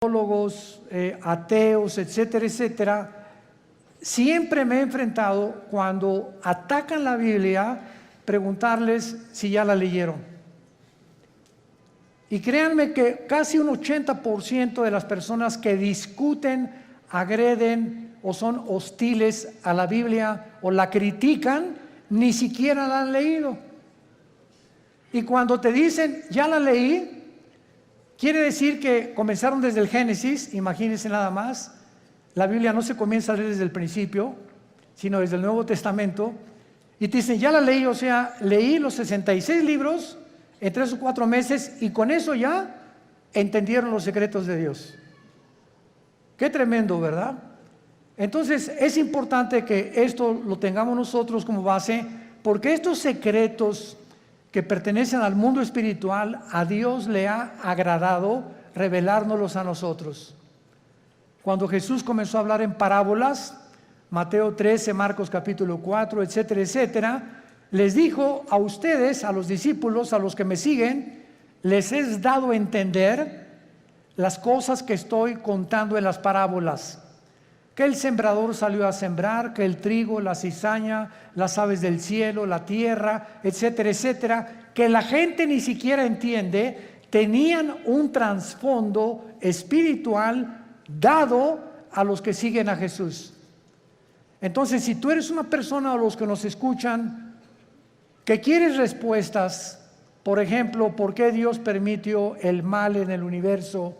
teólogos, ateos, etcétera, etcétera, siempre me he enfrentado cuando atacan la Biblia, preguntarles si ya la leyeron. Y créanme que casi un 80% de las personas que discuten, agreden o son hostiles a la Biblia o la critican, ni siquiera la han leído. Y cuando te dicen, ya la leí, quiere decir que comenzaron desde el Génesis. Imagínense nada más. La Biblia no se comienza a leer desde el principio, sino desde el Nuevo Testamento. Y te dicen, ya la leí, o sea, leí los 66 libros en 3 o 4 meses y con eso ya entendieron los secretos de Dios. Qué tremendo, ¿verdad? Entonces es importante que esto lo tengamos nosotros como base, porque estos secretos que pertenecen al mundo espiritual, a Dios le ha agradado revelárnoslos a nosotros. Cuando Jesús comenzó a hablar en parábolas, Mateo 13, Marcos capítulo 4, etcétera, etcétera, les dijo a ustedes, a los discípulos, a los que me siguen, les he dado a entender las cosas que estoy contando en las parábolas. Que el sembrador salió a sembrar, que el trigo, la cizaña, las aves del cielo, la tierra, etcétera, etcétera, que la gente ni siquiera entiende, tenían un trasfondo espiritual dado a los que siguen a Jesús. Entonces, si tú eres una persona o los que nos escuchan que quieres respuestas, por ejemplo, ¿por qué Dios permitió el mal en el universo?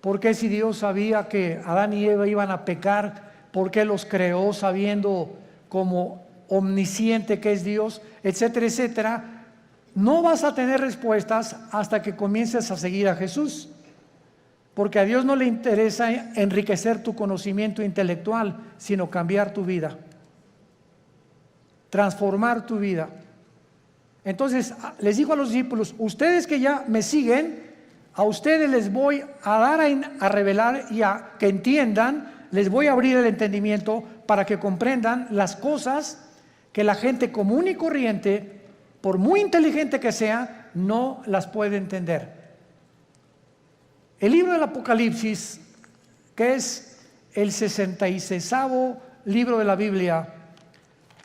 ¿Por qué si Dios sabía que Adán y Eva iban a pecar, por qué los creó sabiendo como omnisciente que es Dios, etcétera, etcétera? No vas a tener respuestas hasta que comiences a seguir a Jesús. Porque a Dios no le interesa enriquecer tu conocimiento intelectual, sino cambiar tu vida, transformar tu vida. Entonces les dijo a los discípulos, ustedes que ya me siguen, a ustedes les voy a dar a revelar y a que entiendan, les voy a abrir el entendimiento para que comprendan las cosas que la gente común y corriente, por muy inteligente que sea, no las puede entender. El libro del Apocalipsis, que es el 66º libro de la Biblia,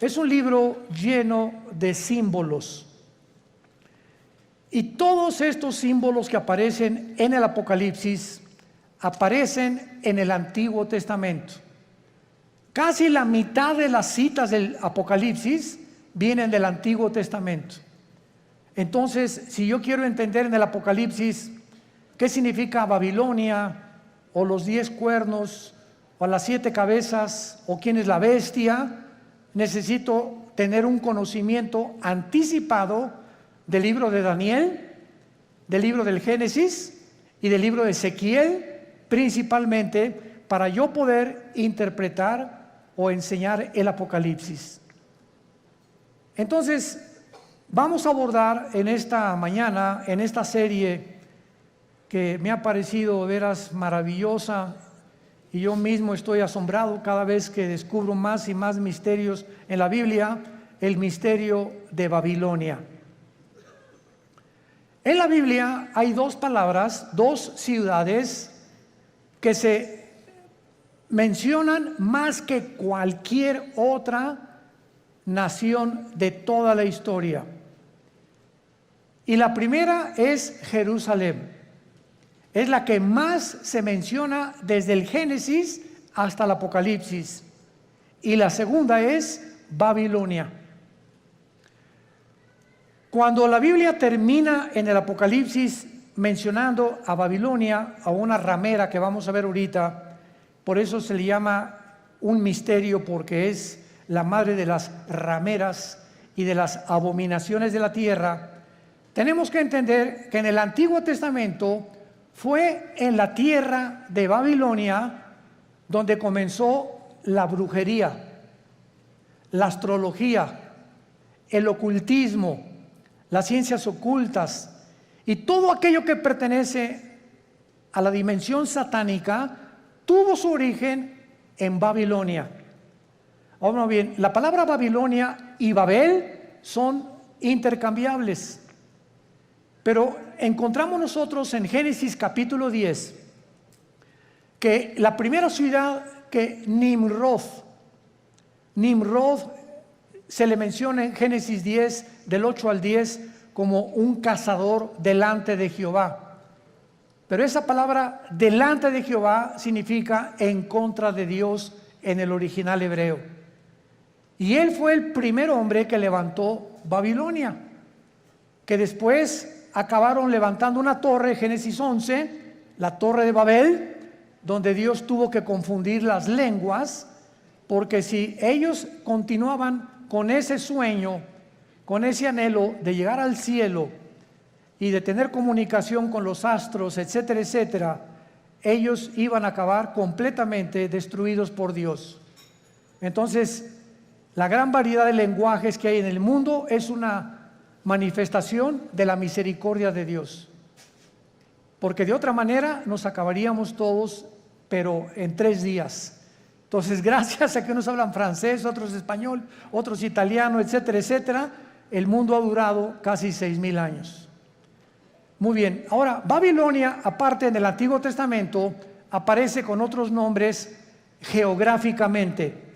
es un libro lleno de símbolos. Y todos estos símbolos que aparecen en el Apocalipsis aparecen en el Antiguo Testamento. Casi la mitad de las citas del Apocalipsis vienen del Antiguo Testamento. Entonces, si yo quiero entender en el Apocalipsis qué significa Babilonia, o los 10 cuernos, o las 7 cabezas, o quién es la bestia, necesito tener un conocimiento anticipado del libro de Daniel, del libro del Génesis y del libro de Ezequiel, principalmente para yo poder interpretar o enseñar el Apocalipsis. Entonces, vamos a abordar en esta mañana, en esta serie que me ha parecido veras maravillosa, y yo mismo estoy asombrado cada vez que descubro más y más misterios en la Biblia, el misterio de Babilonia. En la Biblia hay 2 palabras, 2 ciudades que se mencionan más que cualquier otra nación de toda la historia. Y la primera es Jerusalén. Es la que más se menciona desde el Génesis hasta el Apocalipsis. Y la segunda es Babilonia. Cuando la Biblia termina en el Apocalipsis mencionando a Babilonia, a una ramera que vamos a ver ahorita, por eso se le llama un misterio, porque es la madre de las rameras y de las abominaciones de la tierra, tenemos que entender que en el Antiguo Testamento fue en la tierra de Babilonia donde comenzó la brujería, la astrología, el ocultismo, las ciencias ocultas y todo aquello que pertenece a la dimensión satánica tuvo su origen en Babilonia. Ahora bien, la palabra Babilonia y Babel son intercambiables, pero encontramos nosotros en Génesis capítulo 10 que la primera ciudad que Nimrod se le menciona en Génesis 10, del 8 al 10, como un cazador delante de Jehová. Pero esa palabra delante de Jehová significa en contra de Dios en el original hebreo. Y él fue el primer hombre que levantó Babilonia, que después acabaron levantando una torre, Génesis 11, la torre de Babel, donde Dios tuvo que confundir las lenguas, porque si ellos continuaban con ese sueño, con ese anhelo de llegar al cielo y de tener comunicación con los astros, etcétera, etcétera, ellos iban a acabar completamente destruidos por Dios. Entonces, la gran variedad de lenguajes que hay en el mundo es una manifestación de la misericordia de Dios, porque de otra manera nos acabaríamos todos, pero en 3 días. Entonces, gracias a que unos hablan francés, otros español, otros italiano, etcétera, etcétera, el mundo ha durado casi 6,000 años. Muy bien, ahora Babilonia, aparte en el Antiguo Testamento, aparece con otros nombres geográficamente.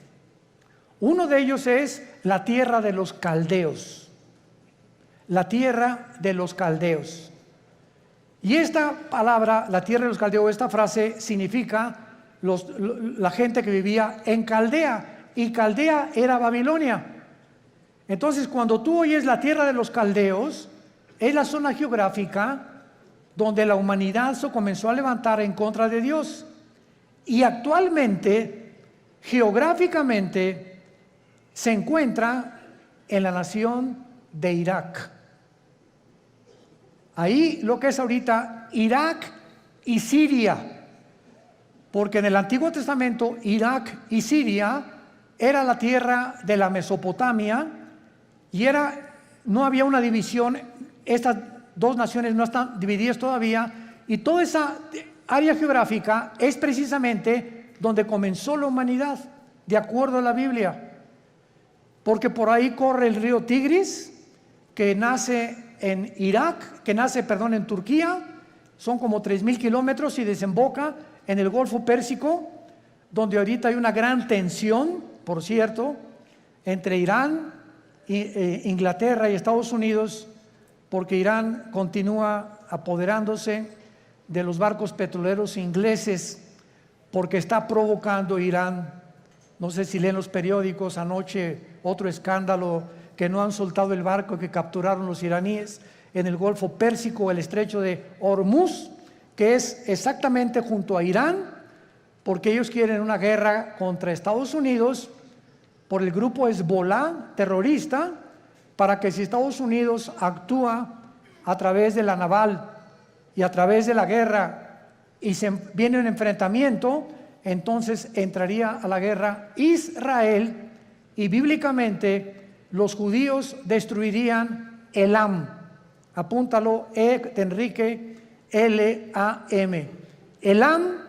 Uno de ellos es la tierra de los caldeos. La tierra de los caldeos. Y esta palabra, la tierra de los caldeos, esta frase significa la gente que vivía en Caldea. Y Caldea era Babilonia. Entonces, cuando tú oyes la tierra de los caldeos, es la zona geográfica donde la humanidad se comenzó a levantar en contra de Dios. Y actualmente, geográficamente, se encuentra en la nación de Irak. Ahí lo que es ahorita Irak y Siria, porque en el Antiguo Testamento Irak y Siria era la tierra de la Mesopotamia y no había una división, estas dos naciones no están divididas todavía, y toda esa área geográfica es precisamente donde comenzó la humanidad, de acuerdo a la Biblia. Porque por ahí corre el río Tigris, que nace en en Turquía, son como 3,000 kilómetros y desemboca en el Golfo Pérsico, donde ahorita hay una gran tensión, por cierto, entre Irán, Inglaterra y Estados Unidos, porque Irán continúa apoderándose de los barcos petroleros ingleses, porque está provocando Irán. No sé si leen los periódicos, anoche otro escándalo, que no han soltado el barco que capturaron los iraníes en el Golfo Pérsico, el estrecho de Hormuz, que es exactamente junto a Irán, porque ellos quieren una guerra contra Estados Unidos por el grupo Hezbollah terrorista, para que si Estados Unidos actúa a través de la naval y a través de la guerra y viene un enfrentamiento, entonces entraría a la guerra Israel, y bíblicamente los judíos destruirían Elam. Apúntalo, de Enrique, L-A-M. Elam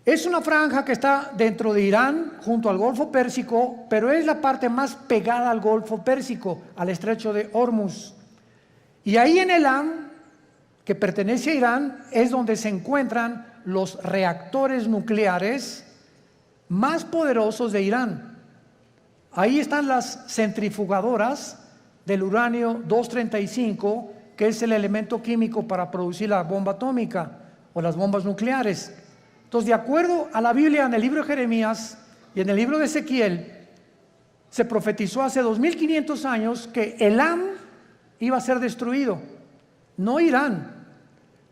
es una franja que está dentro de Irán, junto al Golfo Pérsico, pero es la parte más pegada al Golfo Pérsico, al estrecho de Hormuz. Y ahí en Elam, que pertenece a Irán, es donde se encuentran los reactores nucleares más poderosos de Irán. Ahí están las centrifugadoras del uranio 235, que es el elemento químico para producir la bomba atómica o las bombas nucleares. Entonces, de acuerdo a la Biblia, en el libro de Jeremías y en el libro de Ezequiel, se profetizó hace 2500 años que Elam iba a ser destruido, no Irán,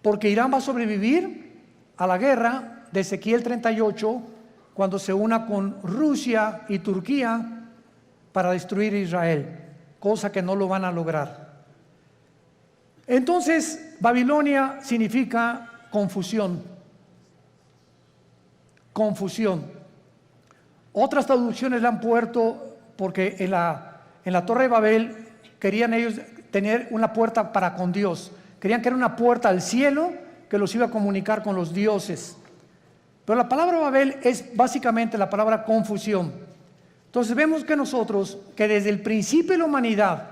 porque Irán va a sobrevivir a la guerra de Ezequiel 38 cuando se una con Rusia y Turquía para destruir Israel, cosa que no lo van a lograr. Entonces, Babilonia significa confusión. Confusión. Otras traducciones la han puesto porque en la Torre de Babel querían ellos tener una puerta para con Dios. Querían que era una puerta al cielo que los iba a comunicar con los dioses. Pero la palabra Babel es básicamente la palabra confusión. Entonces vemos que nosotros, que desde el principio de la humanidad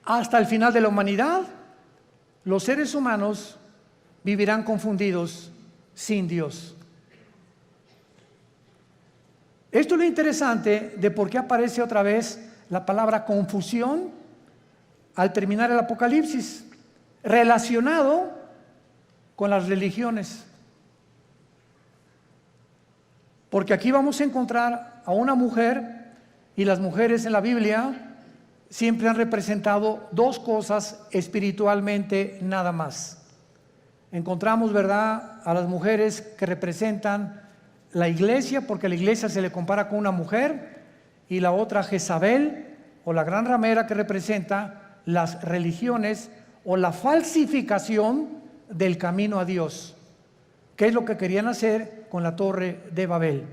hasta el final de la humanidad, los seres humanos vivirán confundidos sin Dios. Esto es lo interesante de por qué aparece otra vez la palabra confusión al terminar el Apocalipsis, relacionado con las religiones. Porque aquí vamos a encontrar a una mujer, y las mujeres en la Biblia siempre han representado dos cosas espiritualmente nada más. Encontramos, ¿verdad?, a las mujeres que representan la iglesia, porque la iglesia se le compara con una mujer, y la otra Jezabel, o la gran ramera, que representa las religiones o la falsificación del camino a Dios, que es lo que querían hacer con la torre de Babel.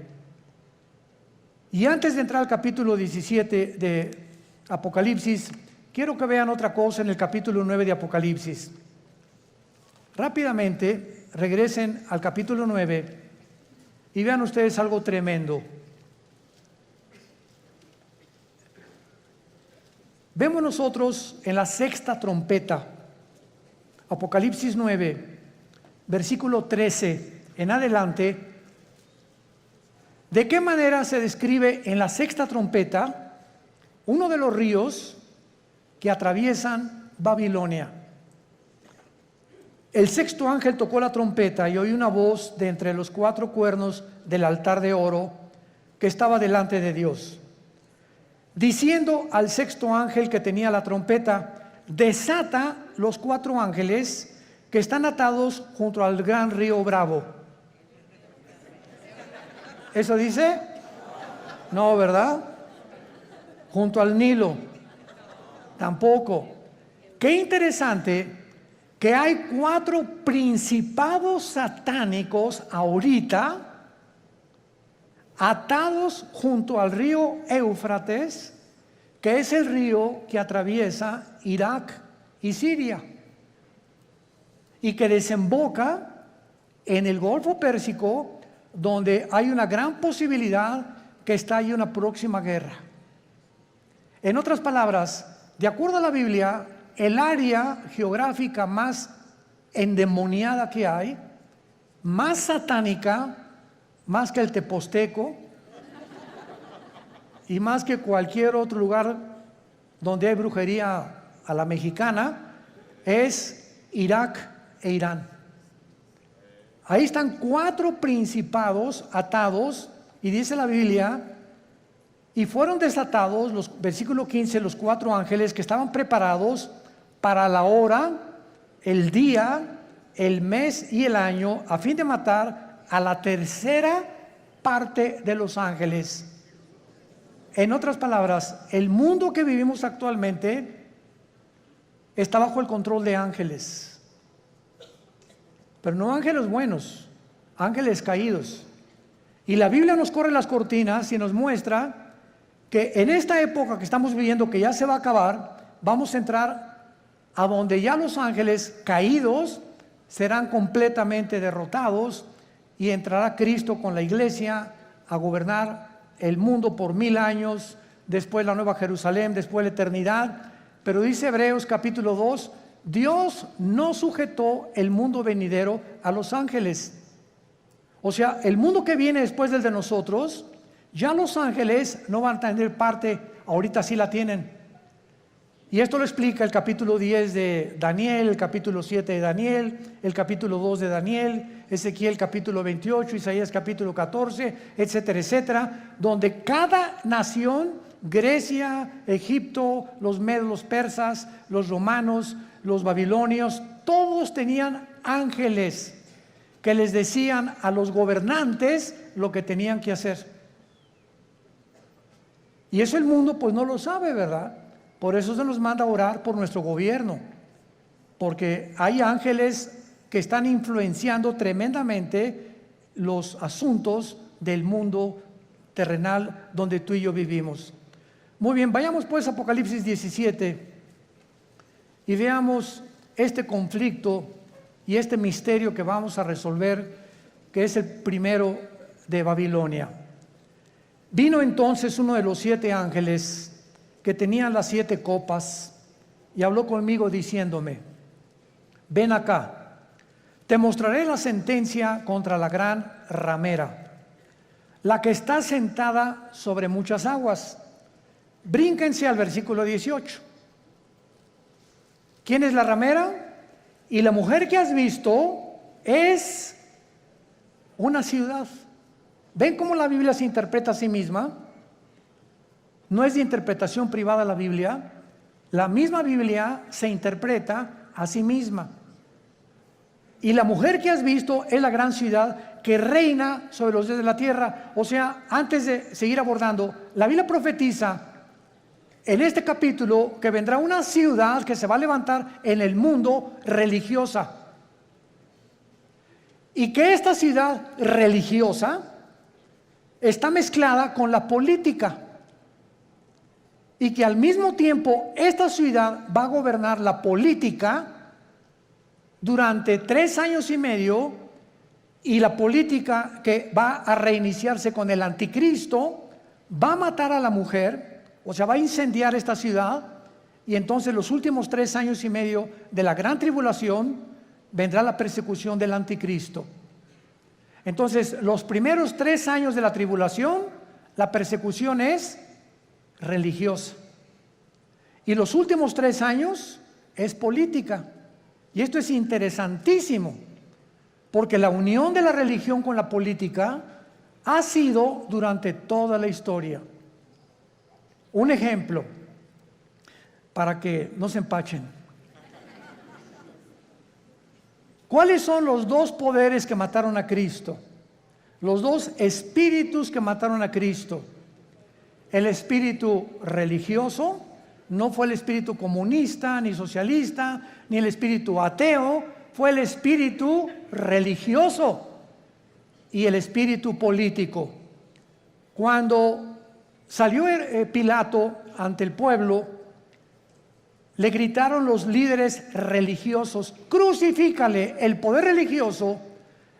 Y antes de entrar al capítulo 17 de Apocalipsis, quiero que vean otra cosa en el capítulo 9 de Apocalipsis. Rápidamente regresen al capítulo 9 y vean ustedes algo tremendo. Vemos nosotros en la sexta trompeta, Apocalipsis 9, versículo 13 en adelante, de qué manera se describe en la sexta trompeta uno de los ríos que atraviesan Babilonia. El sexto ángel tocó la trompeta y oí una voz de entre los cuatro cuernos del altar de oro que estaba delante de Dios, diciendo al sexto ángel que tenía la trompeta: desata los cuatro ángeles que están atados junto al gran río Bravo. ¿Eso dice? No, ¿verdad? Junto al Nilo. Tampoco. Qué interesante que hay cuatro principados satánicos ahorita atados junto al río Éufrates, que es el río que atraviesa Irak y Siria, y que desemboca en el Golfo Pérsico, donde hay una gran posibilidad que estalle una próxima guerra. En otras palabras, de acuerdo a la Biblia, el área geográfica más endemoniada que hay, más satánica, más que el Teposteco y más que cualquier otro lugar donde hay brujería a la mexicana, es Irak e Irán. Ahí están cuatro principados atados, y dice la Biblia, y fueron desatados, versículo 15, los cuatro ángeles que estaban preparados para la hora, el día, el mes y el año, a fin de matar a la tercera parte de los ángeles. En otras palabras, el mundo que vivimos actualmente está bajo el control de ángeles, pero no ángeles buenos, ángeles caídos. Y la Biblia nos corre las cortinas y nos muestra que en esta época que estamos viviendo, que ya se va a acabar, vamos a entrar a donde ya los ángeles caídos serán completamente derrotados, y entrará Cristo con la iglesia a gobernar el mundo por 1000 años, después la Nueva Jerusalén, después la eternidad. Pero dice Hebreos capítulo 2, Dios no sujetó el mundo venidero a los ángeles. O sea, el mundo que viene después del de nosotros, ya los ángeles no van a tener parte, ahorita sí la tienen. Y esto lo explica el capítulo 10 de Daniel, el capítulo 7 de Daniel, el capítulo 2 de Daniel, Ezequiel capítulo 28, Isaías capítulo 14, etcétera, etcétera, donde cada nación, Grecia, Egipto, los medos, los persas, los romanos, los babilonios, todos tenían ángeles que les decían a los gobernantes lo que tenían que hacer. Y eso el mundo pues no lo sabe, ¿verdad? Por eso se nos manda a orar por nuestro gobierno, porque hay ángeles que están influenciando tremendamente los asuntos del mundo terrenal donde tú y yo vivimos. Muy bien, vayamos pues a Apocalipsis 17 y veamos este conflicto y este misterio que vamos a resolver, que es el primero de Babilonia. Vino entonces uno de los 7 ángeles que tenían las 7 copas y habló conmigo diciéndome: ven acá, Te mostraré la sentencia contra la gran ramera, la que está sentada sobre muchas aguas. Brínquense al versículo 18. ¿Quién es la ramera? Y la mujer que has visto es una ciudad. ¿Ven cómo la Biblia se interpreta a sí misma? No es de interpretación privada la Biblia. La misma Biblia se interpreta a sí misma. Y la mujer que has visto es la gran ciudad que reina sobre los dioses de la tierra. O sea, antes de seguir abordando, la Biblia profetiza en este capítulo que vendrá una ciudad que se va a levantar en el mundo religiosa. Y que esta ciudad religiosa está mezclada con la política. Y que al mismo tiempo esta ciudad va a gobernar la política durante 3 años y medio, y la política que va a reiniciarse con el anticristo va a matar a la mujer, o sea, va a incendiar esta ciudad, y entonces los últimos 3 años y medio de la gran tribulación vendrá la persecución del anticristo. Entonces, los primeros 3 años de la tribulación, la persecución es religiosa, y los últimos 3 años es política. Y esto es interesantísimo, porque la unión de la religión con la política ha sido durante toda la historia. Un ejemplo, para que no se empachen. ¿Cuáles son los 2 poderes que mataron a Cristo? Los 2 espíritus que mataron a Cristo. El espíritu religioso. No fue el espíritu comunista, ni socialista, ni el espíritu ateo, fue el espíritu religioso y el espíritu político. Cuando salió Pilato ante el pueblo, le gritaron los líderes religiosos: crucifícale. El poder religioso,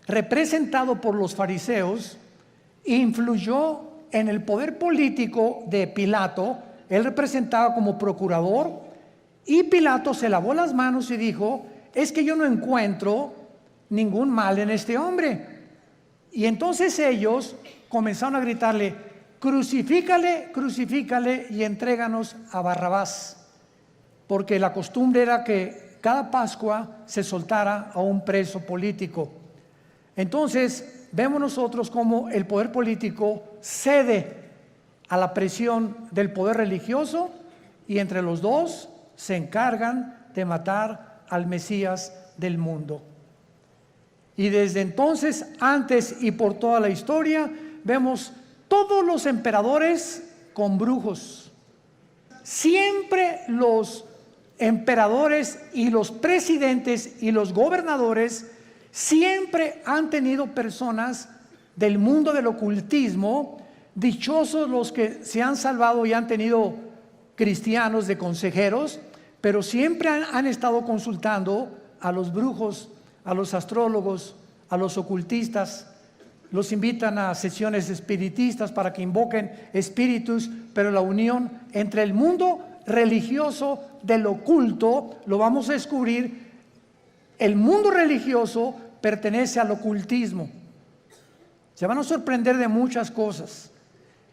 representado por los fariseos, influyó en el poder político de Pilato. Él representaba como procurador, y Pilato se lavó las manos y dijo: es que yo no encuentro ningún mal en este hombre. Y entonces ellos comenzaron a gritarle: crucifícale, crucifícale y entréganos a Barrabás, porque la costumbre era que cada Pascua se soltara a un preso político. Entonces vemos nosotros cómo el poder político cede a la presión del poder religioso, y entre los 2 se encargan de matar al Mesías del mundo. Y desde entonces, antes y por toda la historia, vemos todos los emperadores con brujos. Siempre los emperadores y los presidentes y los gobernadores siempre han tenido personas del mundo del ocultismo. Dichosos los que se han salvado y han tenido cristianos de consejeros, pero siempre han estado consultando a los brujos, a los astrólogos, a los ocultistas. Los invitan a sesiones espiritistas para que invoquen espíritus, pero la unión entre el mundo religioso del oculto, lo vamos a descubrir. El mundo religioso pertenece al ocultismo. Se van a sorprender de muchas cosas.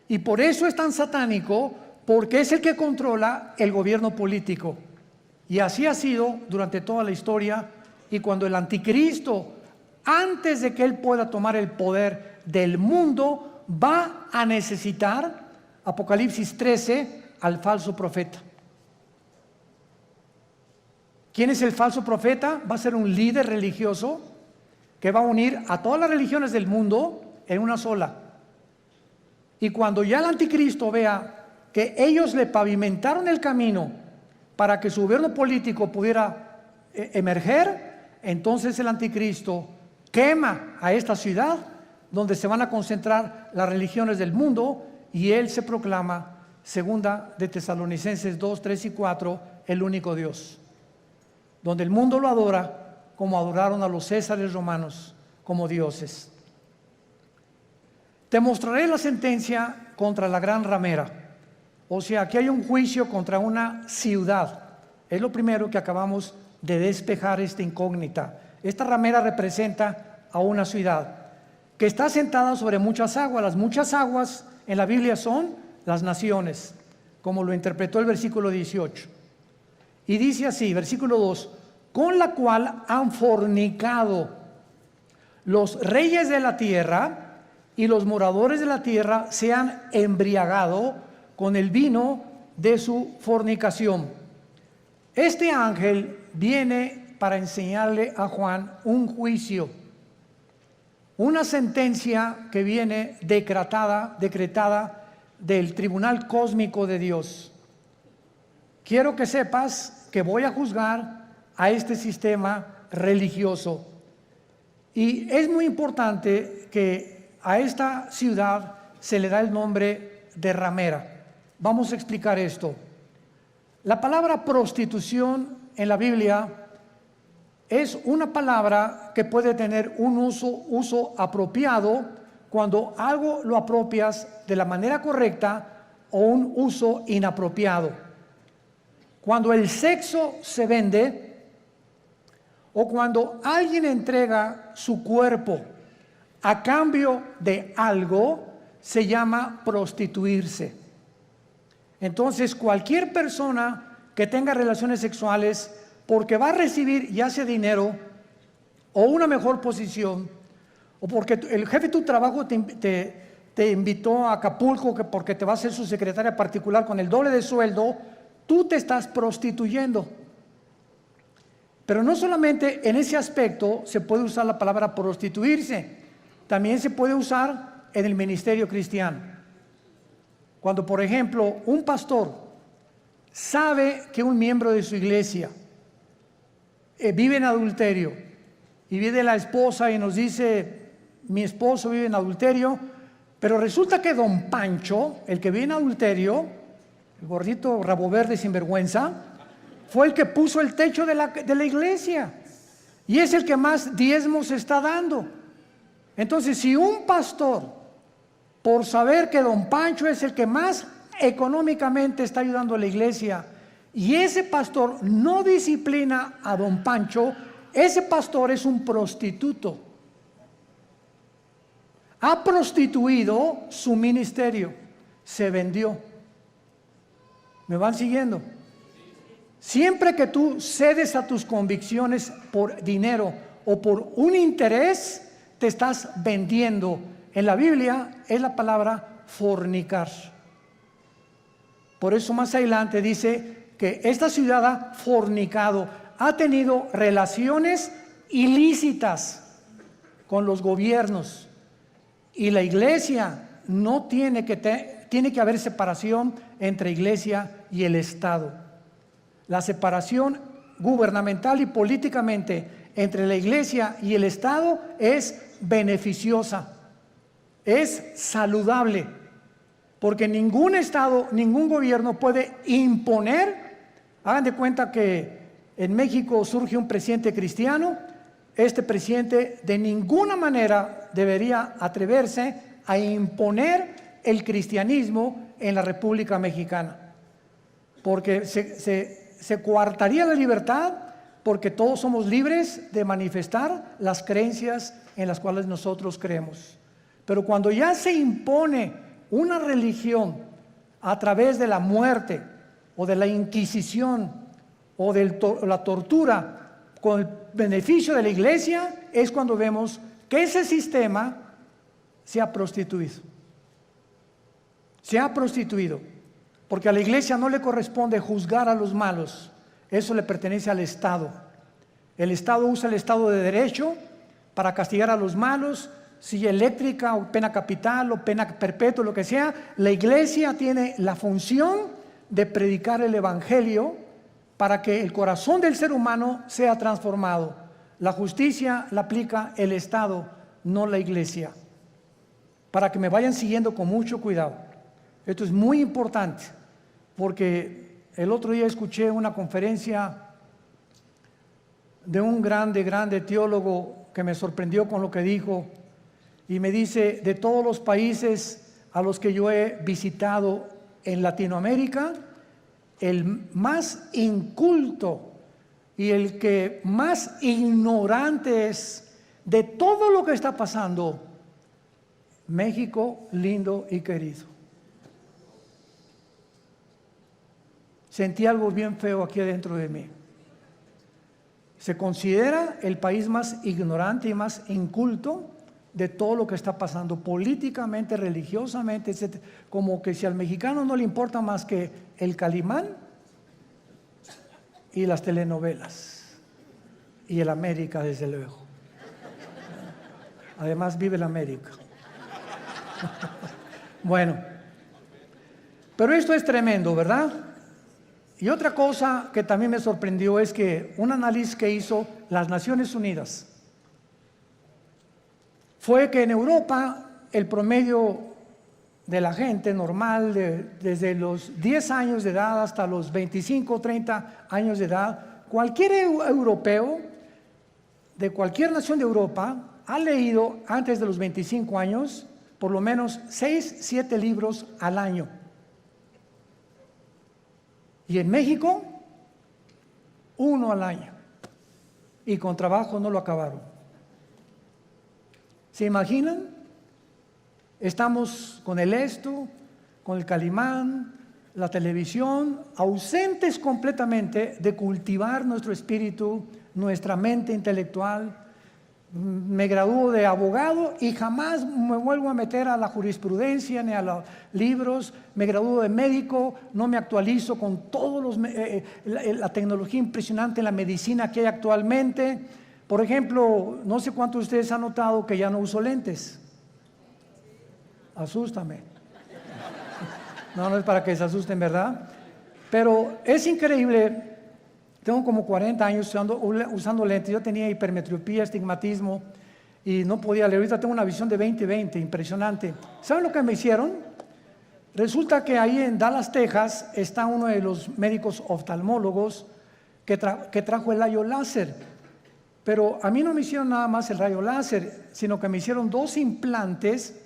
Y por eso es tan satánico, porque es el que controla el gobierno político. Y así ha sido durante toda la historia. Y cuando el anticristo, antes de que él pueda tomar el poder del mundo, va a necesitar, Apocalipsis 13, al falso profeta. ¿Quién es el falso profeta? Va a ser un líder religioso que va a unir a todas las religiones del mundo en una sola. Y cuando ya el anticristo vea que ellos le pavimentaron el camino para que su gobierno político pudiera emerger, entonces el anticristo quema a esta ciudad donde se van a concentrar las religiones del mundo, y él se proclama, segunda de Tesalonicenses 2, 3 y 4, el único Dios, donde el mundo lo adora como adoraron a los césares romanos como dioses. Te mostraré la sentencia contra la gran ramera. O sea, aquí hay un juicio contra una ciudad. Es lo primero que acabamos de despejar, esta incógnita. Esta ramera representa a una ciudad que está sentada sobre muchas aguas. Las muchas aguas en la Biblia son las naciones, como lo interpretó el versículo 18. Y dice así, versículo 2, con la cual han fornicado los reyes de la tierra, y los moradores de la tierra se han embriagado con el vino de su fornicación. Este ángel viene para enseñarle a Juan un juicio, una sentencia que viene decretada del tribunal cósmico de Dios. Quiero que sepas que voy a juzgar a este sistema religioso. Y es muy importante que a esta ciudad se le da el nombre de ramera. Vamos a explicar esto. La palabra prostitución en la Biblia es una palabra que puede tener un uso apropiado cuando algo lo apropias de la manera correcta, o un uso inapropiado. Cuando el sexo se vende, o cuando alguien entrega su cuerpo a cambio de algo, se llama prostituirse. Entonces, cualquier persona que tenga relaciones sexuales porque va a recibir ya sea dinero o una mejor posición, o porque el jefe de tu trabajo te invitó a Acapulco porque te va a ser su secretaria particular con el doble de sueldo, tú te estás prostituyendo. Pero no solamente en ese aspecto se puede usar la palabra prostituirse, también se puede usar en el ministerio cristiano. Cuando, por ejemplo, un pastor sabe que un miembro de su iglesia vive en adulterio, y viene la esposa y nos dice: mi esposo vive en adulterio, pero resulta que don Pancho, el que vive en adulterio, el gordito rabo verde sinvergüenza, fue el que puso el techo de la iglesia y es el que más diezmos está dando. Entonces, si un pastor, por saber que don Pancho es el que más económicamente está ayudando a la iglesia, y ese pastor no disciplina a don Pancho, ese pastor es un prostituto. Ha prostituido su ministerio, se vendió. ¿Me van siguiendo? Siempre que tú cedes a tus convicciones por dinero o por un interés, te estás vendiendo. En la Biblia es la palabra fornicar. Por eso más adelante dice que esta ciudad ha fornicado, ha tenido relaciones ilícitas con los gobiernos, y la iglesia no tiene que haber separación entre iglesia y el Estado. La separación gubernamental y políticamente entre la iglesia y el Estado es beneficiosa, es saludable, porque ningún Estado, ningún gobierno puede imponer. Hagan de cuenta que en México surge un presidente cristiano. Este presidente de ninguna manera debería atreverse a imponer el cristianismo en la República Mexicana, porque se coartaría la libertad, porque todos somos libres de manifestar las creencias en las cuales nosotros creemos. Pero cuando ya se impone una religión a través de la muerte o de la Inquisición o de la tortura con el beneficio de la iglesia, es cuando vemos que ese sistema se ha prostituido. Se ha prostituido, porque a la iglesia no le corresponde juzgar a los malos, eso le pertenece al Estado. El Estado usa el Estado de Derecho para castigar a los malos, silla eléctrica o pena capital o pena perpetua, lo que sea. La iglesia tiene la función de predicar el Evangelio para que el corazón del ser humano sea transformado. La justicia la aplica el Estado, no la iglesia. Para que me vayan siguiendo con mucho cuidado. Esto es muy importante, porque el otro día escuché una conferencia de un grande teólogo que me sorprendió con lo que dijo, y me dice: de todos los países a los que yo he visitado en Latinoamérica, el más inculto, y el que más ignorante es de todo lo que está pasando, México lindo y querido. Sentí algo bien feo aquí adentro de mí. Se considera el país más ignorante y más inculto de todo lo que está pasando políticamente, religiosamente, etc. Como que si al mexicano no le importa más que el Calimán y las telenovelas y el América, desde luego. Además vive el América. Bueno, pero esto es tremendo, ¿verdad? Y otra cosa que también me sorprendió es que un análisis que hizo las Naciones Unidas fue que en Europa el promedio de la gente normal, desde los 10 años de edad hasta los 25 o 30 años de edad, cualquier europeo de cualquier nación de Europa ha leído antes de los 25 años por lo menos 6, 7 libros al año. Y en México, 1 al año. Y con trabajo no lo acabaron. ¿Se imaginan? Estamos con el esto, con el Calimán, la televisión, ausentes completamente de cultivar nuestro espíritu, nuestra mente intelectual. Me gradúo de abogado y jamás me vuelvo a meter a la jurisprudencia ni a los libros. Me gradúo de médico, no me actualizo con todos la tecnología impresionante en la medicina que hay actualmente. Por ejemplo, no sé cuántos de ustedes han notado que ya no uso lentes. Asústame. No es para que se asusten, ¿verdad? Pero es increíble. Tengo como 40 años usando lentes. Yo tenía hipermetropía, estigmatismo y no podía leer. Ahorita tengo una visión de 20/20, impresionante. ¿Saben lo que me hicieron? Resulta que ahí en Dallas, Texas, está uno de los médicos oftalmólogos que trajo el rayo láser. Pero a mí no me hicieron nada más el rayo láser, sino que me hicieron 2 implantes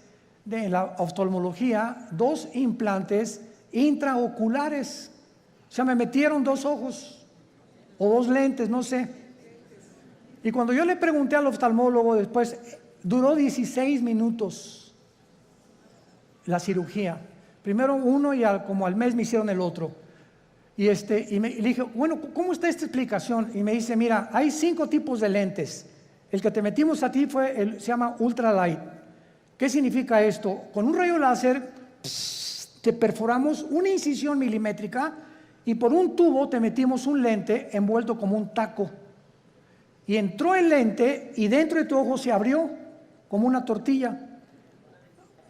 de la oftalmología, 2 implantes intraoculares. O sea, me metieron 2 ojos. O 2 lentes, no sé. Y cuando yo le pregunté al oftalmólogo después, duró 16 minutos la cirugía. Primero uno y como al mes me hicieron el otro. Y le dije, bueno, ¿cómo está esta explicación? Y me dice, mira, hay 5 tipos de lentes. El que te metimos a ti se llama ultralight. ¿Qué significa esto? Con un rayo láser te perforamos una incisión milimétrica y por un tubo te metimos un lente envuelto como un taco. Y entró el lente y dentro de tu ojo se abrió como una tortilla.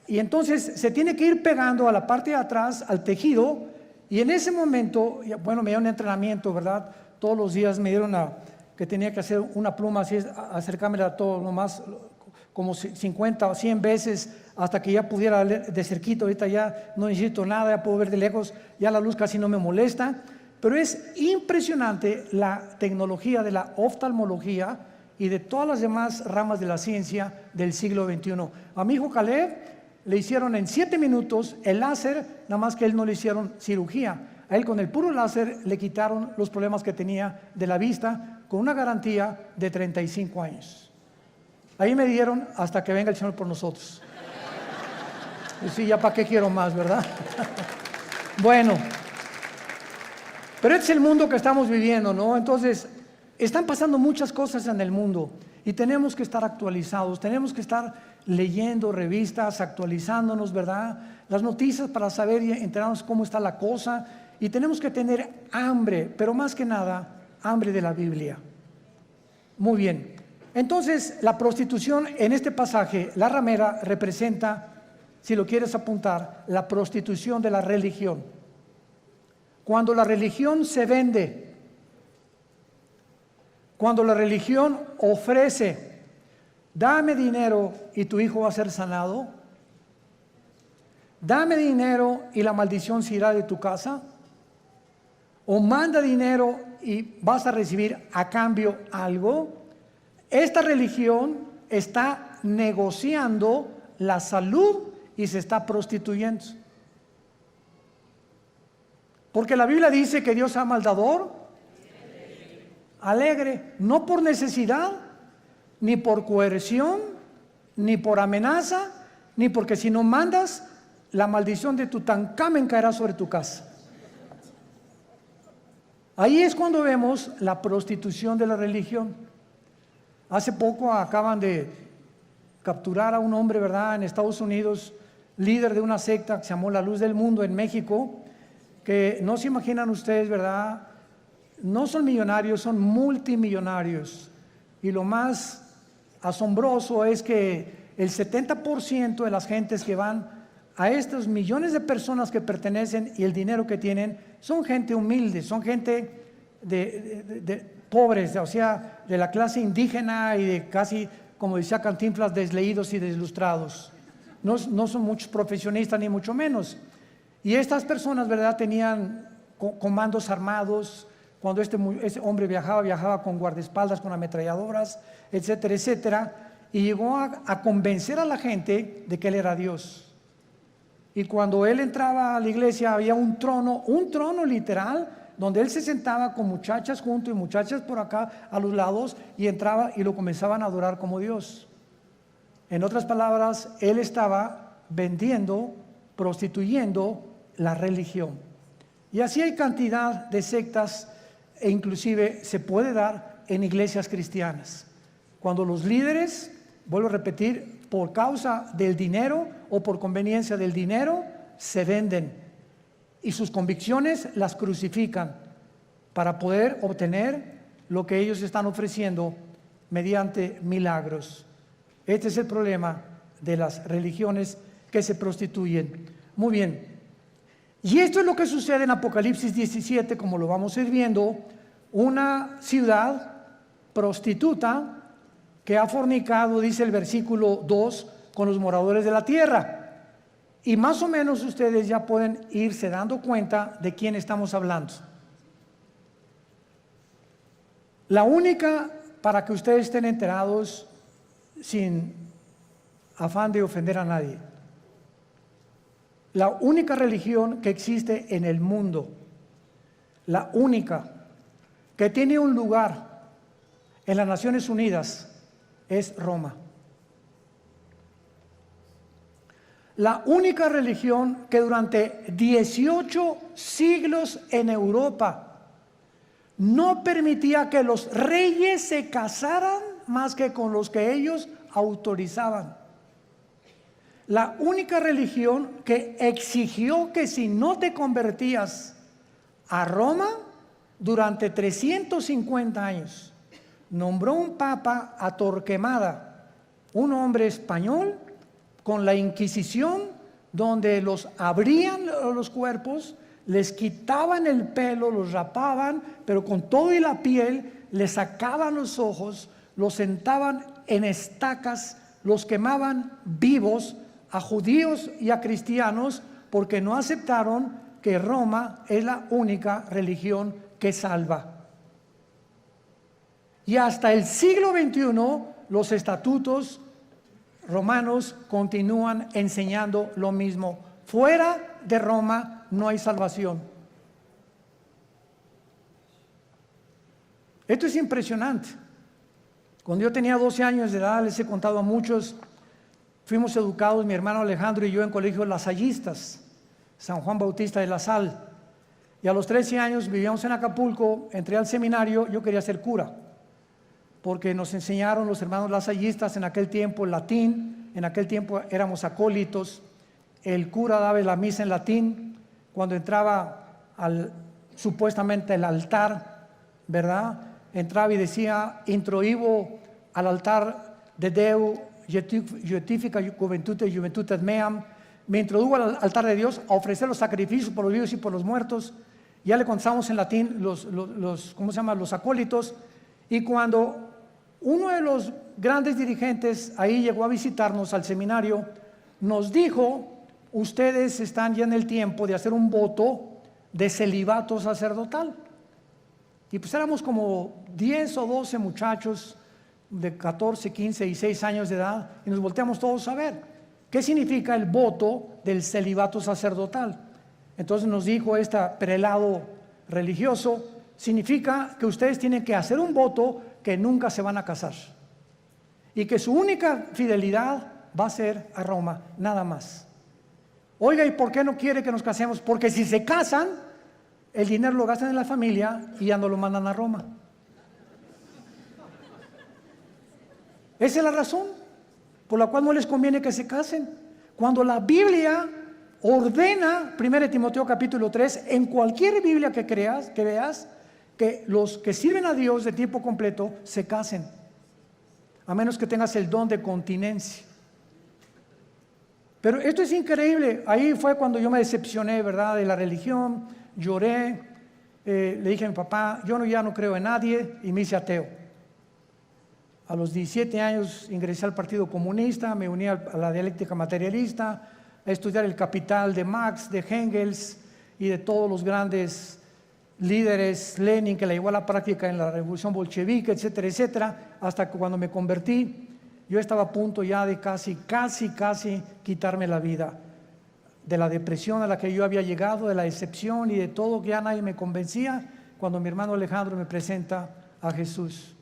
Y entonces se tiene que ir pegando a la parte de atrás, al tejido. Y en ese momento, bueno, me dieron entrenamiento, ¿verdad? Todos los días me dieron que tenía que hacer una pluma así, acercármela todo nomás como 50 o 100 veces hasta que ya pudiera ver de cerquito. Ahorita ya no necesito nada, ya puedo ver de lejos, ya la luz casi no me molesta. Pero es impresionante la tecnología de la oftalmología y de todas las demás ramas de la ciencia del siglo XXI. A mi hijo Caleb le hicieron en 7 minutos el láser, nada más que a él no le hicieron cirugía. A él con el puro láser le quitaron los problemas que tenía de la vista con una garantía de 35 años. Ahí me dieron hasta que venga el Señor por nosotros. Y sí, ya para qué quiero más, ¿verdad? Bueno, pero este es el mundo que estamos viviendo, ¿no? Entonces, están pasando muchas cosas en el mundo y tenemos que estar actualizados, tenemos que estar leyendo revistas, actualizándonos, ¿verdad? Las noticias para saber y enterarnos cómo está la cosa, y tenemos que tener hambre, pero más que nada, hambre de la Biblia. Muy bien. Entonces, la prostitución en este pasaje, la ramera, representa, si lo quieres apuntar, la prostitución de la religión. Cuando la religión se vende, cuando la religión ofrece, dame dinero y tu hijo va a ser sanado, dame dinero y la maldición se irá de tu casa, o manda dinero y vas a recibir a cambio algo. Esta religión está negociando la salud y se está prostituyendo. Porque la Biblia dice que Dios ama al dador alegre, no por necesidad, ni por coerción, ni por amenaza, ni porque si no mandas, la maldición de Tutankamón caerá sobre tu casa. Ahí es cuando vemos la prostitución de la religión. Hace poco acaban de capturar a un hombre, ¿verdad?, en Estados Unidos, líder de una secta que se llamó La Luz del Mundo en México, que no se imaginan ustedes, ¿verdad? No son millonarios, son multimillonarios. Y lo más asombroso es que el 70% de las gentes que van a estos millones de personas que pertenecen y el dinero que tienen son gente humilde, son gente de pobres, o sea, de la clase indígena y de casi, como decía Cantinflas, desleídos y deslustrados. No son muchos profesionistas ni mucho menos. Y estas personas, ¿verdad?, tenían comandos armados. Cuando ese hombre viajaba con guardaespaldas, con ametralladoras, etcétera, etcétera, y llegó a convencer a la gente de que él era Dios. Y cuando él entraba a la iglesia había un trono literal, donde él se sentaba con muchachas junto y muchachas por acá a los lados, y entraba y lo comenzaban a adorar como Dios. En otras palabras, él estaba vendiendo, prostituyendo la religión. Y así hay cantidad de sectas, e inclusive se puede dar en iglesias cristianas. Cuando los líderes, vuelvo a repetir, por causa del dinero o por conveniencia del dinero, se venden y sus convicciones las crucifican para poder obtener lo que ellos están ofreciendo mediante milagros. Este es el problema de las religiones que se prostituyen. Muy bien. Y esto es lo que sucede en Apocalipsis 17, como lo vamos a ir viendo, una ciudad prostituta que ha fornicado, dice el versículo 2, con los moradores de la tierra. Y más o menos ustedes ya pueden irse dando cuenta de quién estamos hablando. La única, para que ustedes estén enterados, sin afán de ofender a nadie, la única religión que existe en el mundo, la única que tiene un lugar en las Naciones Unidas, es Roma. La única religión que durante 18 siglos en Europa no permitía que los reyes se casaran más que con los que ellos autorizaban. La única religión que exigió que si no te convertías a Roma durante 350 años, nombró un papa a Torquemada, un hombre español, con la Inquisición, donde los abrían los cuerpos, les quitaban el pelo, los rapaban, pero con todo y la piel, les sacaban los ojos, los sentaban en estacas, los quemaban vivos a judíos y a cristianos, porque no aceptaron que Roma es la única religión que salva. Y hasta el siglo XXI los estatutos romanos continúan enseñando lo mismo. Fuera de Roma no hay salvación. Esto es impresionante. Cuando yo tenía 12 años de edad, les he contado a muchos, fuimos educados, mi hermano Alejandro y yo, en colegios lasallistas, San Juan Bautista de la Sal. Y a los 13 años vivíamos en Acapulco, entré al seminario, yo quería ser cura, porque nos enseñaron los hermanos lasallistas en aquel tiempo el latín, en aquel tiempo éramos acólitos, el cura daba la misa en latín, cuando entraba supuestamente al altar, ¿verdad?, entraba y decía, introibo al altar de Deu, Justifica Juventudes Meam, me introdujo al altar de Dios a ofrecer los sacrificios por los vivos y por los muertos. Ya le contamos en latín los acólitos. Y cuando uno de los grandes dirigentes ahí llegó a visitarnos al seminario, nos dijo, ustedes están ya en el tiempo de hacer un voto de celibato sacerdotal. Y pues éramos como 10 o 12 muchachos de 14, 15 y 6 años de edad, y nos volteamos todos a ver qué significa el voto del celibato sacerdotal. Entonces nos dijo este prelado religioso significa que ustedes tienen que hacer un voto que nunca se van a casar y que su única fidelidad va a ser a Roma, nada más. Oiga, ¿y por qué no quiere que nos casemos? Porque si se casan, el dinero lo gastan en la familia y ya no lo mandan a Roma. Esa es la razón por la cual no les conviene que se casen. Cuando la Biblia ordena, 1 Timoteo capítulo 3, en cualquier Biblia que veas, que los que sirven a Dios de tiempo completo se casen, a menos que tengas el don de continencia. Pero esto es increíble. Ahí fue cuando yo me decepcioné, ¿verdad?, de la religión. Lloré, le dije a mi papá, yo ya no creo en nadie, y me hice ateo. A los 17 años ingresé al Partido Comunista, me uní a la dialéctica materialista, a estudiar el Capital de Marx, de Engels y de todos los grandes líderes, Lenin, que la llevó a la práctica en la revolución bolchevique, etcétera, etcétera, hasta que cuando me convertí, yo estaba a punto ya de casi quitarme la vida, de la depresión a la que yo había llegado, de la decepción y de todo, que ya nadie me convencía, cuando mi hermano Alejandro me presenta a Jesús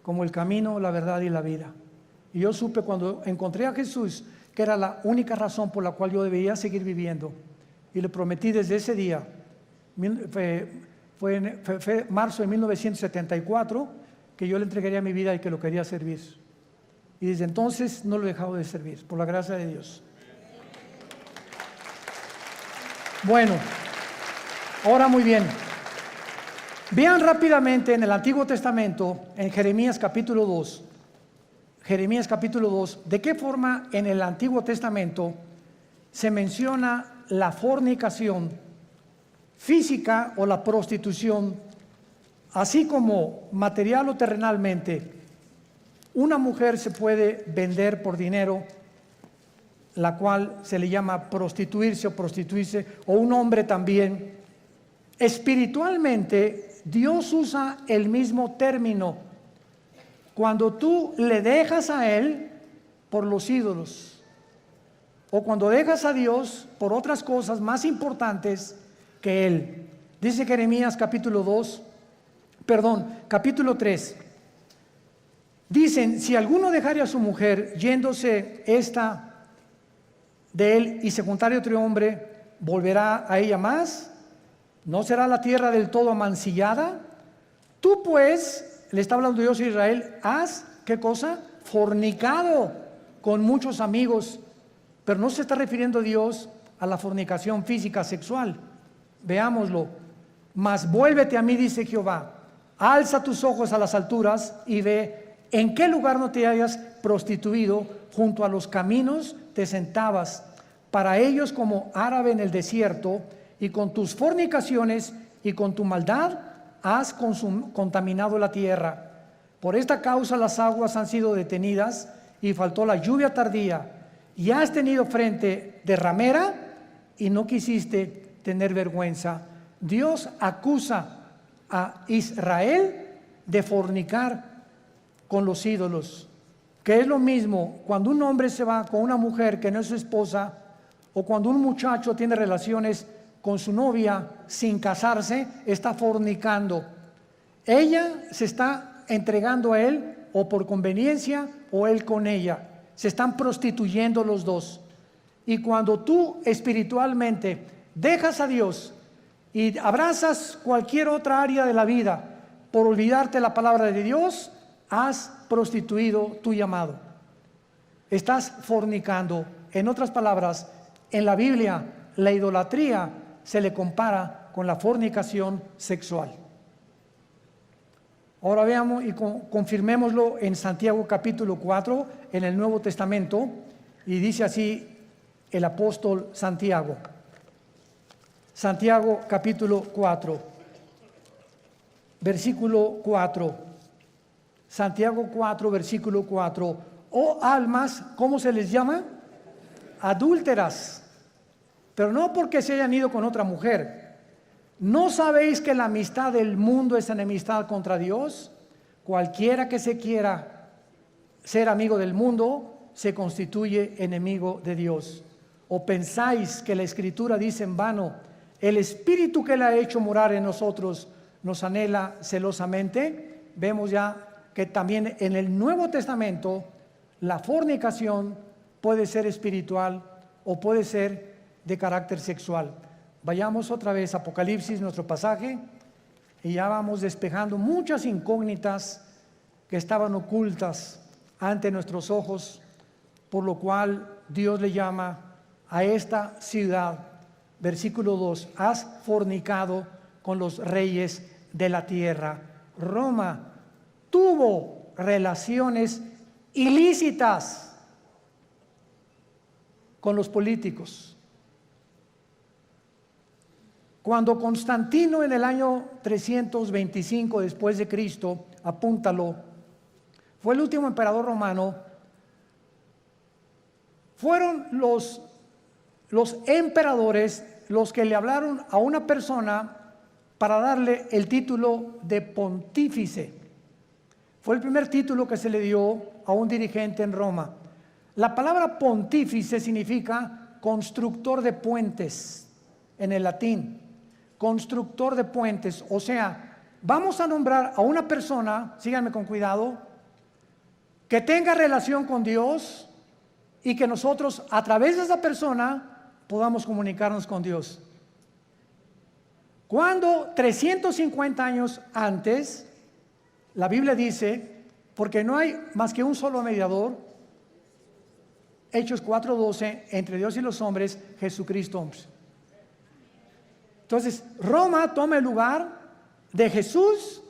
como el camino, la verdad y la vida. Y yo supe cuando encontré a Jesús que era la única razón por la cual yo debía seguir viviendo. Y le prometí desde ese día, fue marzo de 1974, que yo le entregaría mi vida y que lo quería servir. Y desde entonces no lo he dejado de servir, por la gracia de Dios. Bueno, ahora muy bien. Vean rápidamente en el Antiguo Testamento, en Jeremías capítulo 2, de qué forma en el Antiguo Testamento se menciona la fornicación física o la prostitución, así como material o terrenalmente. Una mujer se puede vender por dinero, la cual se le llama prostituirse, o un hombre también. Espiritualmente, Dios usa el mismo término cuando tú le dejas a Él por los ídolos, o cuando dejas a Dios por otras cosas más importantes que Él. Dice Jeremías capítulo 3. Dicen, si alguno dejare a su mujer yéndose esta de él y se juntare otro hombre, ¿volverá a ella más? ¿No será la tierra del todo amancillada? Tú pues, le está hablando Dios a Israel, has, ¿qué cosa? Fornicado con muchos amigos. Pero no se está refiriendo Dios a la fornicación física sexual. Veámoslo. Mas vuélvete a mí, dice Jehová, alza tus ojos a las alturas y ve en qué lugar no te hayas prostituido, junto a los caminos te sentabas, para ellos como árabe en el desierto, y con tus fornicaciones y con tu maldad has contaminado la tierra. Por esta causa las aguas han sido detenidas y faltó la lluvia tardía, y has tenido frente de ramera y no quisiste tener vergüenza. Dios acusa a Israel de fornicar con los ídolos, que es lo mismo cuando un hombre se va con una mujer que no es su esposa, o cuando un muchacho tiene relaciones con su novia sin casarse, está fornicando. Ella se está entregando a él o por conveniencia, o él con ella. Se están prostituyendo los dos. Y cuando tú espiritualmente dejas a Dios y abrazas cualquier otra área de la vida por olvidarte la palabra de Dios, has prostituido tu llamado. Estás fornicando. En otras palabras, en la Biblia, la idolatría se le compara con la fornicación sexual. Ahora veamos y confirmémoslo en Santiago capítulo 4, en el Nuevo Testamento, y dice así el apóstol Santiago. Santiago capítulo 4, versículo 4. Santiago 4, versículo 4. Oh almas, ¿cómo se les llama? Adúlteras, pero no porque se hayan ido con otra mujer. ¿No sabéis que la amistad del mundo es enemistad contra Dios? Cualquiera que se quiera ser amigo del mundo se constituye enemigo de Dios. ¿O pensáis que la Escritura dice en vano, el Espíritu que Él ha hecho morar en nosotros nos anhela celosamente. Vemos ya que también en el Nuevo Testamento la fornicación puede ser espiritual o puede ser de carácter sexual. Vayamos otra vez a Apocalipsis, nuestro pasaje, y ya vamos despejando muchas incógnitas que estaban ocultas ante nuestros ojos, por lo cual Dios le llama a esta ciudad, versículo 2, has fornicado con los reyes de la tierra. Roma tuvo relaciones ilícitas con los políticos. Cuando Constantino en el año 325 después de Cristo, apúntalo, fue el último emperador romano, fueron los emperadores los que le hablaron a una persona para darle el título de pontífice. Fue el primer título que se le dio a un dirigente en Roma. La palabra pontífice significa constructor de puentes en el latín. Constructor de puentes, o sea, vamos a nombrar a una persona, síganme con cuidado, que tenga relación con Dios y que nosotros a través de esa persona podamos comunicarnos con Dios. Cuando 350 años antes, la Biblia dice, porque no hay más que un solo mediador, Hechos 4:12, entre Dios y los hombres, Jesucristo. Entonces, Roma toma el lugar de Jesús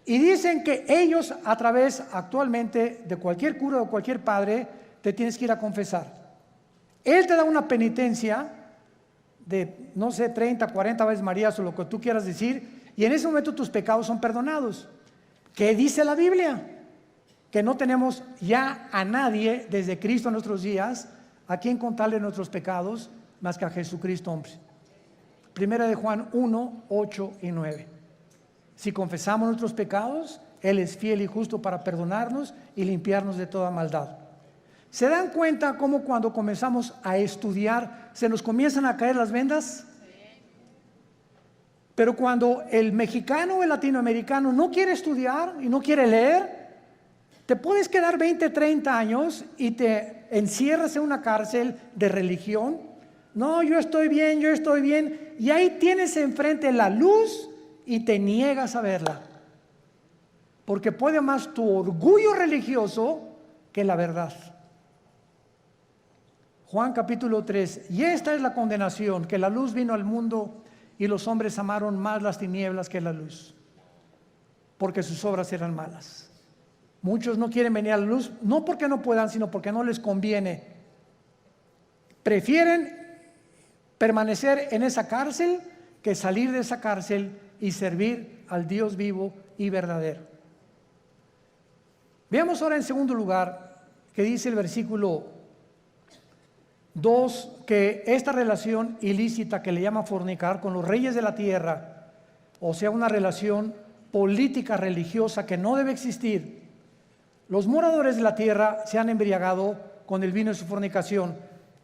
y dicen que ellos a través actualmente de cualquier cura o cualquier padre te tienes que ir a confesar. Él te da una penitencia de, no sé, 30, 40 veces Marías o lo que tú quieras decir, y en ese momento tus pecados son perdonados. ¿Qué dice la Biblia? Que no tenemos ya a nadie desde Cristo en nuestros días a quien contarle nuestros pecados más que a Jesucristo, hombre. Primera de Juan 1, 8 y 9. Si confesamos nuestros pecados, Él es fiel y justo para perdonarnos y limpiarnos de toda maldad. ¿Se dan cuenta cómo cuando comenzamos a estudiar se nos comienzan a caer las vendas? Pero cuando el mexicano o el latinoamericano no quiere estudiar y no quiere leer, te puedes quedar 20, 30 años y te encierras en una cárcel de religión. No, yo estoy bien, y ahí tienes enfrente la luz y te niegas a verla, porque puede más tu orgullo religioso que la verdad. Juan capítulo 3, y esta es la condenación, que la luz vino al mundo y los hombres amaron más las tinieblas que la luz, porque sus obras eran malas. Muchos no quieren venir a la luz, no porque no puedan, sino porque no les conviene. Prefieren permanecer en esa cárcel que salir de esa cárcel y servir al Dios vivo y verdadero. Veamos ahora en segundo lugar que dice el versículo 2, que esta relación ilícita que le llama fornicar con los reyes de la tierra, o sea, una relación política religiosa que no debe existir. Los moradores de la tierra se han embriagado con el vino de su fornicación.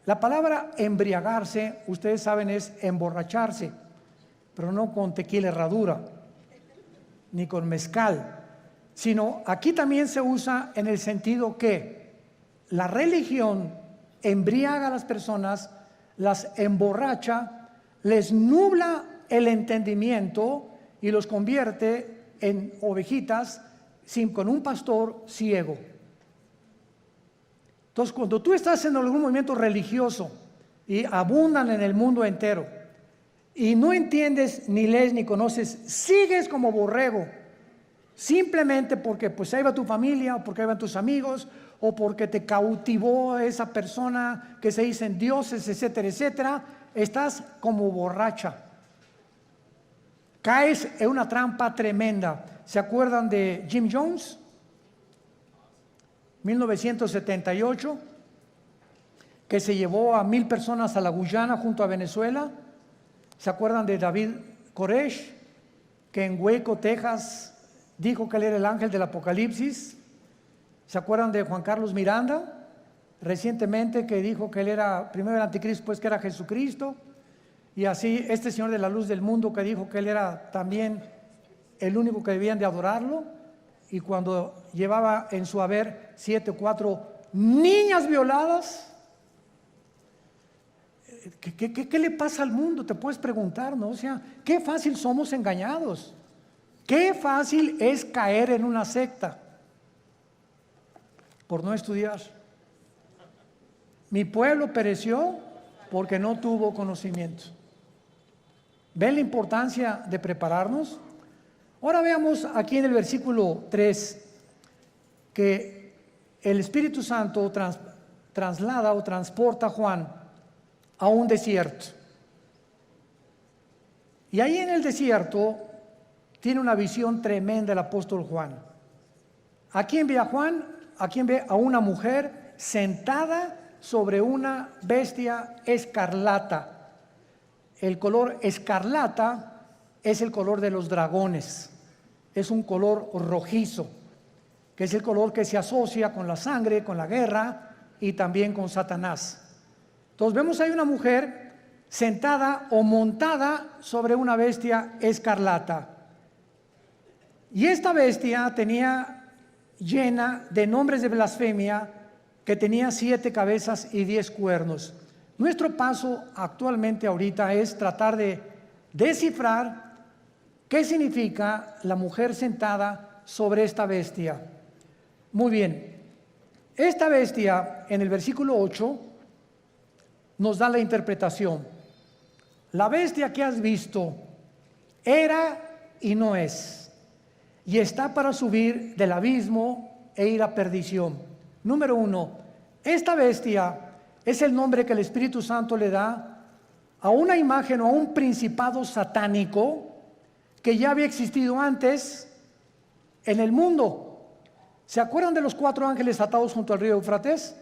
La palabra embriagarse, ustedes saben, es emborracharse, pero no con tequila herradura, ni con mezcal, sino aquí también se usa en el sentido que la religión embriaga a las personas, las emborracha, les nubla el entendimiento y los convierte en ovejitas con un pastor ciego. Entonces, cuando tú estás en algún movimiento religioso y abundan en el mundo entero y no entiendes, ni lees, ni conoces, sigues como borrego, simplemente porque pues ahí va tu familia, o porque ahí van tus amigos, o porque te cautivó esa persona que se dicen dioses, etcétera, etcétera, estás como borracha. Caes en una trampa tremenda. ¿Se acuerdan de Jim Jones? 1978, que se llevó a 1,000 personas a la Guyana junto a Venezuela. ¿Se acuerdan de David Koresh, que en Waco, Texas, dijo que él era el ángel del Apocalipsis? ¿Se acuerdan de Juan Carlos Miranda, recientemente, que dijo que él era primero el anticristo, pues que era Jesucristo? Y así este señor de la luz del mundo, que dijo que él era también el único que debían de adorarlo, y cuando llevaba en su haber 7 o 4 niñas violadas. ¿Qué le pasa al mundo? Te puedes preguntar, ¿no? O sea, qué fácil somos engañados. Qué fácil es caer en una secta por no estudiar. Mi pueblo pereció porque no tuvo conocimiento. ¿Ven la importancia de prepararnos? Ahora veamos aquí en el versículo 3 que el Espíritu Santo traslada o transporta a Juan a un desierto. Y ahí en el desierto tiene una visión tremenda el apóstol Juan. ¿A quién ve a Juan? ¿A quién ve? A una mujer sentada sobre una bestia escarlata. El color escarlata es el color de los dragones. Es un color rojizo, que es el color que se asocia con la sangre, con la guerra y también con Satanás. Entonces vemos ahí una mujer sentada o montada sobre una bestia escarlata. Y esta bestia tenía llena de nombres de blasfemia, que tenía 7 cabezas y 10 cuernos. Nuestro paso actualmente ahorita es tratar de descifrar qué significa la mujer sentada sobre esta bestia. Muy bien, esta bestia en el versículo 8 nos da la interpretación. La bestia que has visto era y no es, y está para subir del abismo e ir a perdición. Número 1, esta bestia es el nombre que el Espíritu Santo le da a una imagen o a un principado satánico que ya había existido antes en el mundo. ¿Se acuerdan de los 4 ángeles atados junto al río Éufrates?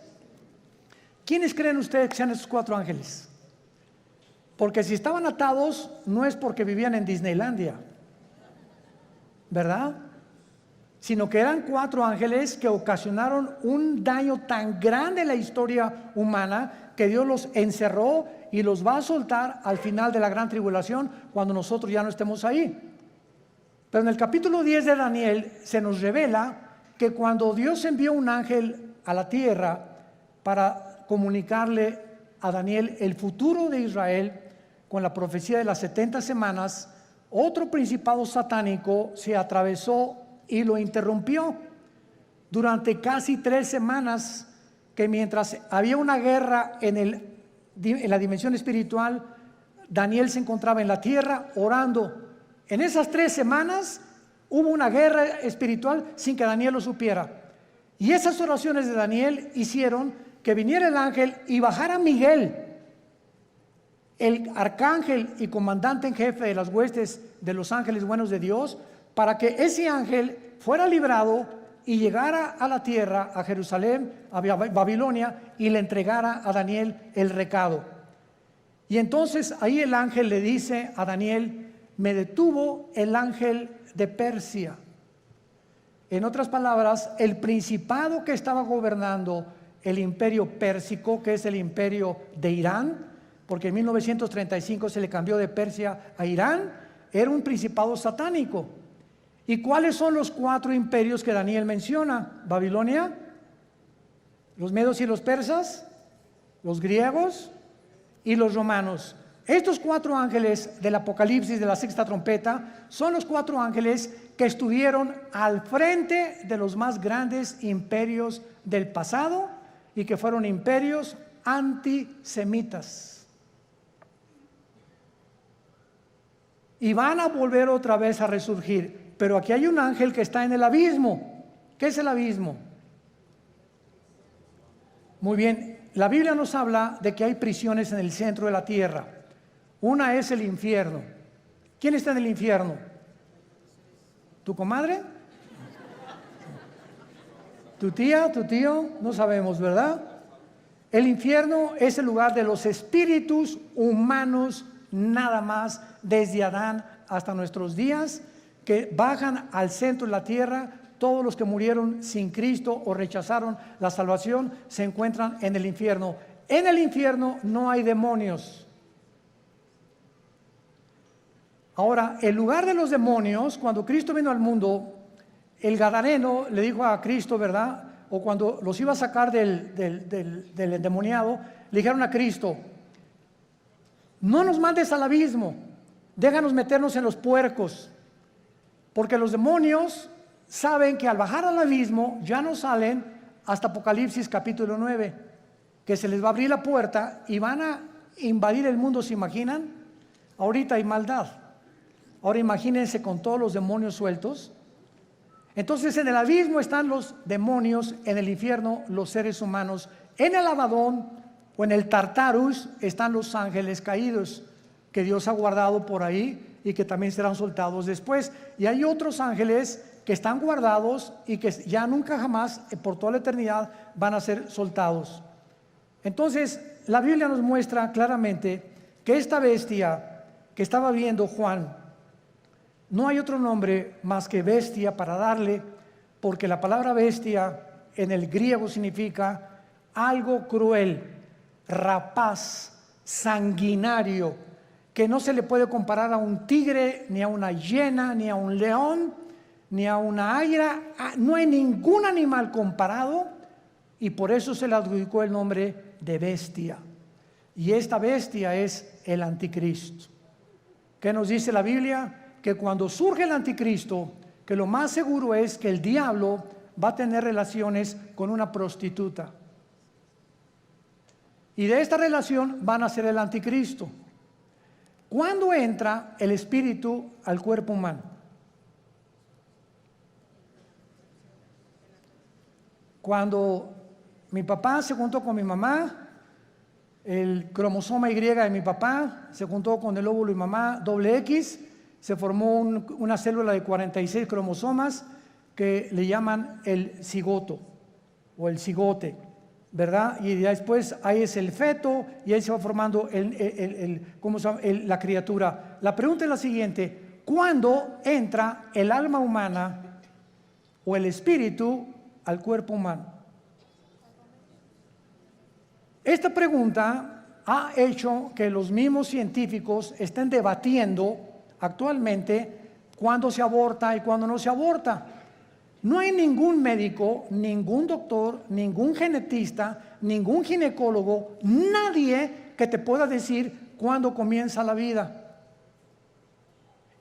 ¿Quiénes creen ustedes que sean esos 4 ángeles? Porque si estaban atados no es porque vivían en Disneylandia, ¿verdad? Sino que eran 4 ángeles que ocasionaron un daño tan grande en la historia humana que Dios los encerró y los va a soltar al final de la gran tribulación, cuando nosotros ya no estemos ahí. Pero en el capítulo 10 de Daniel se nos revela que cuando Dios envió un ángel a la tierra para comunicarle a Daniel el futuro de Israel con la profecía de las 70 semanas, otro principado satánico se atravesó y lo interrumpió durante casi 3 semanas, que mientras había una guerra en la dimensión espiritual, Daniel se encontraba en la tierra orando. En esas 3 semanas hubo una guerra espiritual sin que Daniel lo supiera. Y esas oraciones de Daniel hicieron que viniera el ángel y bajara Miguel, el arcángel y comandante en jefe de las huestes de los ángeles buenos de Dios, para que ese ángel fuera librado y llegara a la tierra, a Jerusalén, a Babilonia, y le entregara a Daniel el recado. Y entonces ahí el ángel le dice a Daniel: me detuvo el ángel de Persia. En otras palabras, el principado que estaba gobernando el imperio pérsico, que es el imperio de Irán, porque en 1935 se le cambió de Persia a Irán, era un principado satánico. ¿Y cuáles son los 4 imperios que Daniel menciona? Babilonia, los medos y los persas, los griegos y los romanos. Estos 4 ángeles del Apocalipsis de la 6ª trompeta son los 4 ángeles que estuvieron al frente de los más grandes imperios del pasado y que fueron imperios antisemitas. Y van a volver otra vez a resurgir. Pero aquí hay un ángel que está en el abismo. ¿Qué es el abismo? Muy bien, la Biblia nos habla de que hay prisiones en el centro de la tierra. Una es el infierno. ¿Quién está en el infierno? ¿Tu comadre? ¿Tu tía? ¿Tu tío? No sabemos, ¿verdad? El infierno es el lugar de los espíritus humanos, nada más, desde Adán hasta nuestros días, que bajan al centro de la tierra. Todos los que murieron sin Cristo o rechazaron la salvación se encuentran en el infierno. En el infierno no hay demonios. Ahora, el lugar de los demonios, cuando Cristo vino al mundo, el gadareno le dijo a Cristo, ¿verdad? O cuando los iba a sacar del endemoniado, le dijeron a Cristo: no nos mandes al abismo, déjanos meternos en los puercos, porque los demonios saben que al bajar al abismo ya no salen hasta Apocalipsis capítulo 9, que se les va a abrir la puerta y van a invadir el mundo. ¿Se imaginan? Ahorita hay maldad, ahora imagínense con todos los demonios sueltos. Entonces en el abismo están los demonios, en el infierno los seres humanos, en el Abadón o en el Tartarus están los ángeles caídos que Dios ha guardado por ahí y que también serán soltados después. Y hay otros ángeles que están guardados y que ya nunca jamás, por toda la eternidad, van a ser soltados. Entonces la Biblia nos muestra claramente que esta bestia que estaba viendo Juan, no hay otro nombre más que bestia para darle, porque la palabra bestia en el griego significa algo cruel, rapaz, sanguinario, que no se le puede comparar a un tigre, ni a una hiena, ni a un león, ni a una águila. No hay ningún animal comparado, y por eso se le adjudicó el nombre de bestia. Y esta bestia es el anticristo. ¿Qué nos dice la Biblia? Que cuando surge el anticristo, que lo más seguro es que el diablo va a tener relaciones con una prostituta, y de esta relación van a ser el anticristo. ¿Cuándo entra el espíritu al cuerpo humano? Cuando mi papá se juntó con mi mamá, el cromosoma Y de mi papá se juntó con el óvulo de mi mamá, doble X, se formó una célula de 46 cromosomas que le llaman el cigoto o el cigote, ¿verdad? Y después ahí es el feto y ahí se va formando ¿cómo se llama? La criatura. La pregunta es la siguiente: ¿cuándo entra el alma humana o el espíritu al cuerpo humano? Esta pregunta ha hecho que los mismos científicos estén debatiendo actualmente cuándo se aborta y cuándo no se aborta. No hay ningún médico, ningún doctor, ningún genetista, ningún ginecólogo, nadie que te pueda decir cuándo comienza la vida.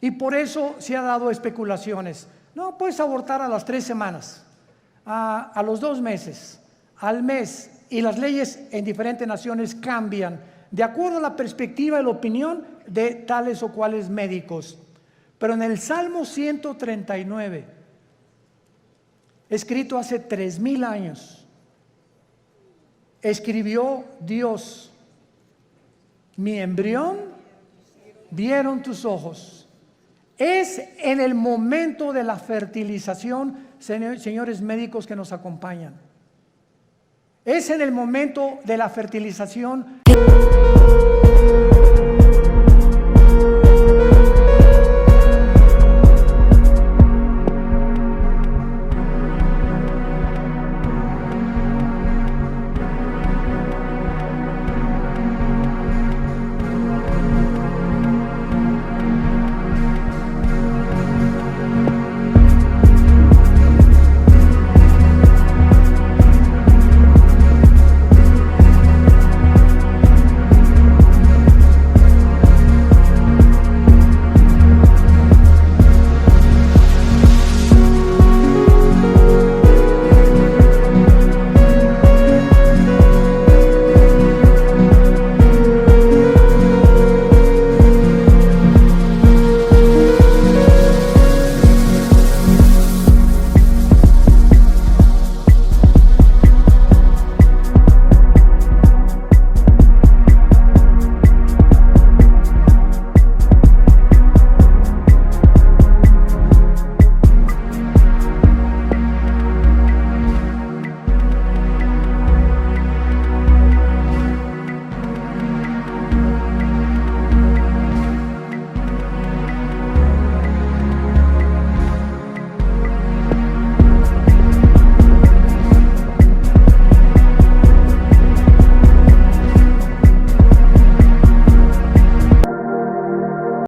Y por eso se ha dado especulaciones. No, puedes abortar a las 3 semanas, a los 2 meses, al mes, y las leyes en diferentes naciones cambian de acuerdo a la perspectiva y la opinión de tales o cuales médicos. Pero en el Salmo 139, escrito hace 3000 años, escribió Dios: mi embrión vieron tus ojos. Es en el momento de la fertilización, señores médicos que nos acompañan, es en el momento de la fertilización